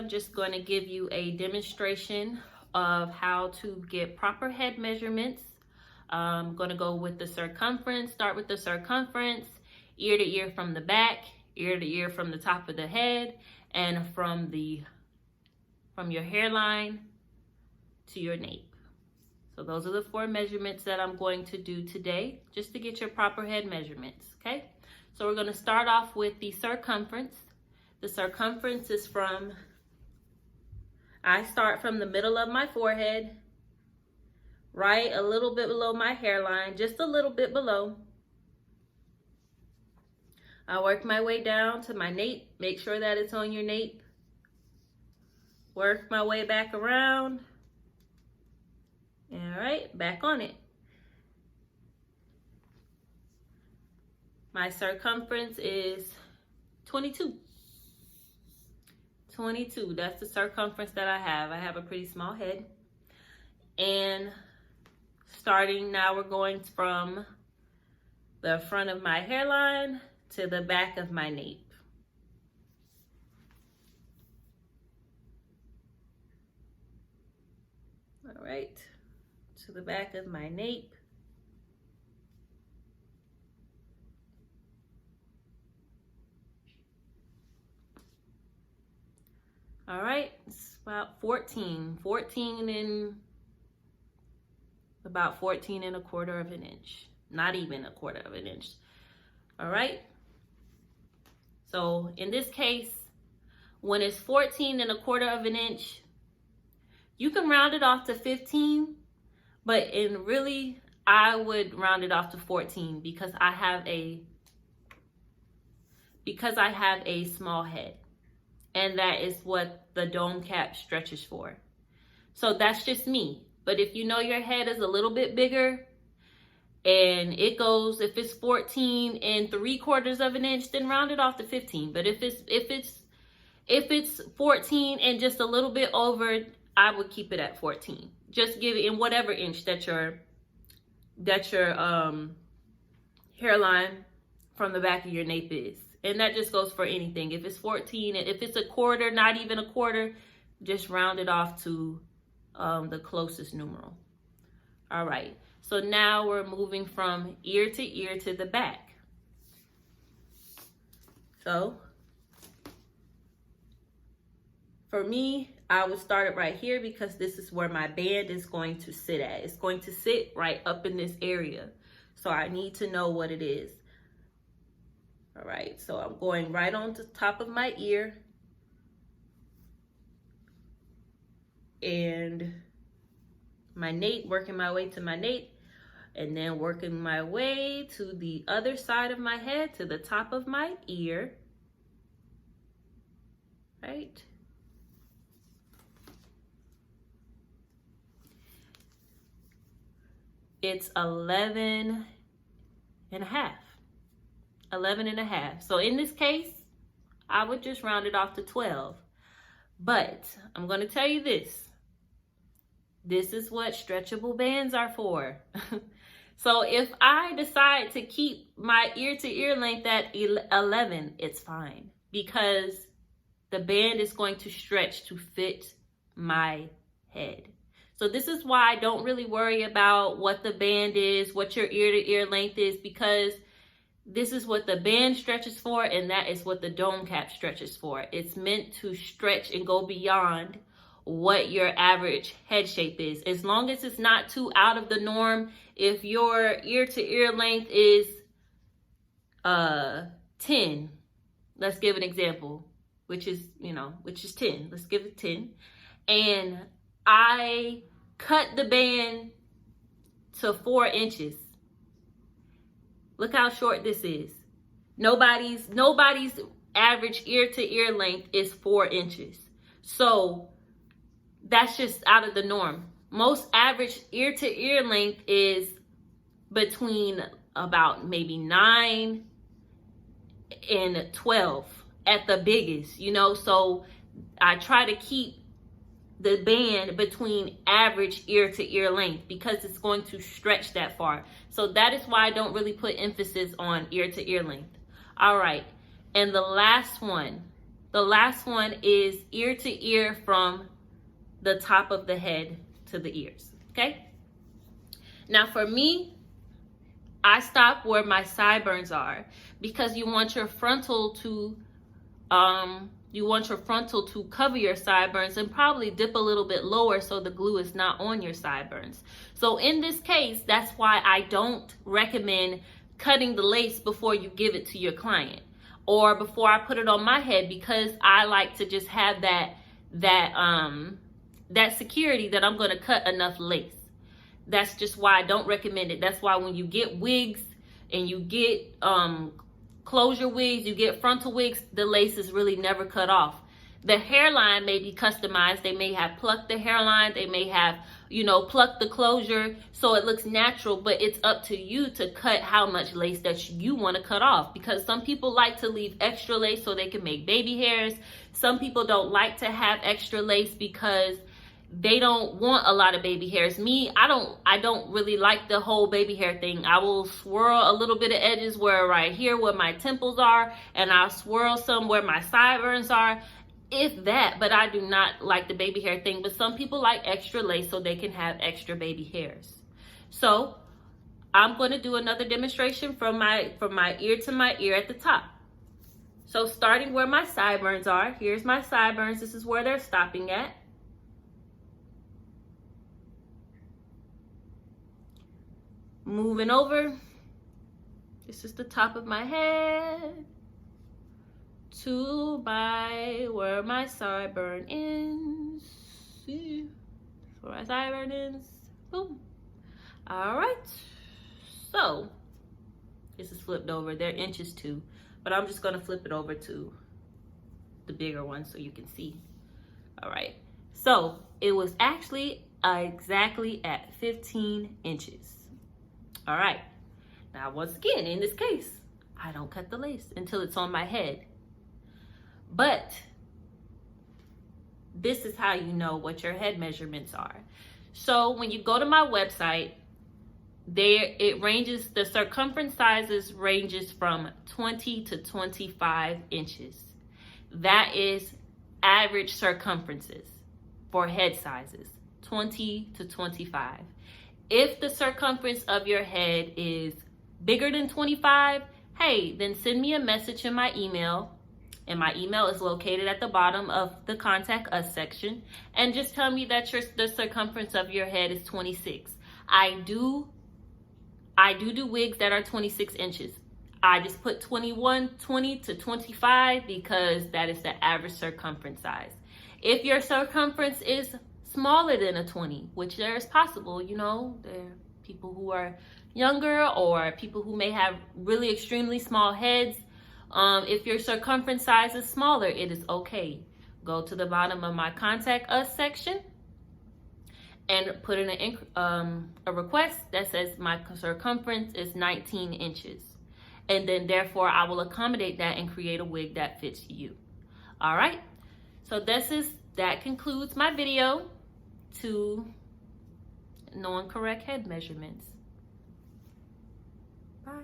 just going to give you a demonstration of how to get proper head measurements. I'm going to go with the circumference, start with the circumference, ear to ear from the back, ear to ear from the top of the head, and from your hairline to your nape. So those are the 4 measurements that I'm going to do today, just to get your proper head measurements, okay? So we're going to start off with the circumference. The circumference is I start from the middle of my forehead, right a little bit below my hairline, just a little bit below. I work my way down to my nape, make sure that it's on your nape. Work my way back around. All right, back on it. My circumference is 22. 22, that's the circumference that I have. I have a pretty small head. And starting now, we're going from the front of my hairline to the back of my nape. All right, to the back of my nape. All right, it's about 14 and about 14 and a quarter of an inch. Not even a quarter of an inch. All right. So in this case, when it's 14 and a quarter of an inch, you can round it off to 15, but I would round it off to 14 because I have a small head. And that is what the dome cap stretches for. So that's just me. But if you know your head is a little bit bigger and it goes, if it's 14 and 3/4 of an inch, then round it off to 15. But if it's 14 and just a little bit over, I would keep it at 14. Just give it in whatever inch that your hairline from the back of your nape is. And that just goes for anything. If it's 14, and if it's a quarter, not even a quarter, just round it off to the closest numeral. All right. So now we're moving from ear to the back. So for me, I would start it right here because this is where my band is going to sit at. It's going to sit right up in this area. So I need to know what it is. All right, so I'm going right on the top of my ear and my nape, working my way to my nape, and then working my way to the other side of my head, to the top of my ear, right? It's 11 and a half. 11 and a half. So in this case, I would just round it off to 12. But I'm going to tell you this. This is what stretchable bands are for. So if I decide to keep my ear to ear length at 11, it's fine. Because the band is going to stretch to fit my head. So this is why I don't really worry about what the band is, what your ear to ear length is, because this is what the band stretches for, and that is what the dome cap stretches for. It's meant to stretch and go beyond what your average head shape is. As long as it's not too out of the norm. If your ear to ear length is 10, let's give an example, which is 10. Let's give it 10. And I cut the band to 4 inches. Look how short this is. Nobody's average ear to ear length is 4 inches. So that's just out of the norm. Most average ear to ear length is between about maybe 9 and 12 at the biggest, so I try to keep the band between average ear to ear length because it's going to stretch that far. So that is why I don't really put emphasis on ear to ear length. All right. And the last one The last one is ear to ear from the top of the head to the ears, okay? Now for me, I stop where my sideburns are because you want your frontal to cover your sideburns and probably dip a little bit lower so the glue is not on your sideburns. So in this case, that's why I don't recommend cutting the lace before you give it to your client or before I put it on my head, because I like to just have that security that I'm going to cut enough lace. That's just why I don't recommend it. That's why when you get wigs and you get closure wigs, you get frontal wigs, the lace is really never cut off. The hairline may be customized. They may have plucked the hairline. They may have, plucked the closure so it looks natural, but it's up to you to cut how much lace that you want to cut off, because some people like to leave extra lace so they can make baby hairs. Some people don't like to have extra lace because they don't want a lot of baby hairs. Me, I don't really like the whole baby hair thing. I will swirl a little bit of edges right here where my temples are, and I'll swirl some where my sideburns are, if that. But I do not like the baby hair thing. But some people like extra lace so they can have extra baby hairs. So I'm going to do another demonstration from my ear to my ear at the top. So starting where my sideburns are, here's my sideburns. This is where they're stopping at. Moving over, this is the top of my head to where my sideburn ends. See where my sideburn ends. Boom. All right. So this is flipped over. They're inches too, but I'm just gonna flip it over to the bigger one so you can see. All right. So it was actually exactly at 15 inches. All right, now once again, in this case, I don't cut the lace until it's on my head. But this is how you know what your head measurements are. So when you go to my website, the circumference sizes ranges from 20 to 25 inches. That is average circumferences for head sizes, 20 to 25. If the circumference of your head is bigger than 25, hey, then send me a message in my email. And my email is located at the bottom of the Contact Us section. And just tell me that the circumference of your head is 26. I do wigs that are 26 inches. I just put 20 to 25 because that is the average circumference size. If your circumference is smaller than a 20, which there is possible, there are people who are younger or people who may have really extremely small heads. If your circumference size is smaller, it is okay. Go to the bottom of my Contact Us section and put in a request that says my circumference is 19 inches. And then therefore I will accommodate that and create a wig that fits you. All right. So that concludes my video to knowing correct head measurements. Bye.